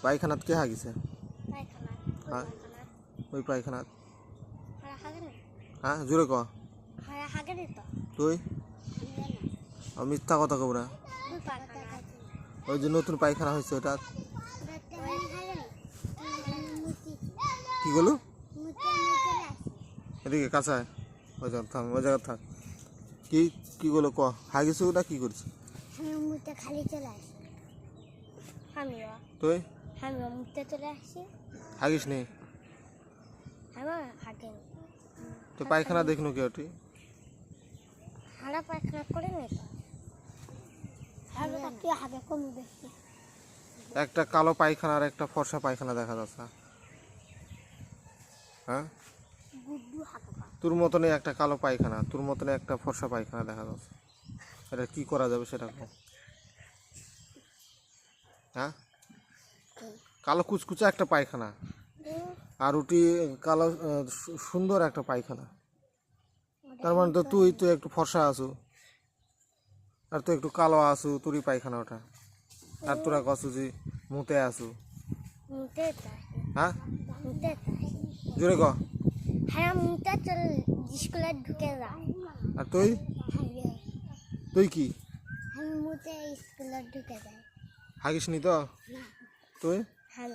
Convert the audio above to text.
পায়খানাত কে হাগিছে? পায়খানা হ্যাঁ পায়খানা ওই পায়খানাত হারা হাগে না হ্যাঁ জোরে ক। হারা হাগে না তো তুই আমি না মিথ্যা কথা কব না। ওই পায়খানা ওই যে নতুন পায়খানা হয়েছে ওটা ওই হাগে না মুতি কি বলো? মুতি আমি চলে আসি এদিকে কাঁচায় ওই জায়গা থাম ওই জায়গা থাক। কি কি বলো ক হাগিছে ওটা কি করছে? আমি মুতে খালি চলে আসি আমিও তুই আমিও মুতে চলে আসি হাগিস নি? আমার হাগে না তো পায়খানা দেখনু কে ওটি? হারা পায়খানা করে নি তো হাগে কি হাগে কম বেশি একটা কালো পায়খানা আর একটা ফর্সা পায়খানা দেখা যাচ্ছে। হ্যাঁ গুড্ডু হাগে তোর মতনই একটা কালো পায়খানা, তোর মতনই একটা ফর্সা পায়খানা দেখা যাচ্ছে। এটা কি করা যাবে সেটা কো। হ্যাঁ কালো কুচকুচে একটা পায়খানা আর ওটি কালো সুন্দর একটা পায়খানা। তার মানে তো তুই তুই একটু ফর্সা আছু আর তুই একটু কালো আছু, তোরই পায়খানা ওটা। আর তোরা কছু যে মুতে আছু। মুতে তাই হ্যাঁ মুতে তাই জোরে ক। হ্যাঁ মুতে চল স্কুলে ঢুকে যায় আর তুই তুই কি আমি মুতে স্কুলে ঢুকে যাই হাগিস নি তো? তুই হ্যাঁ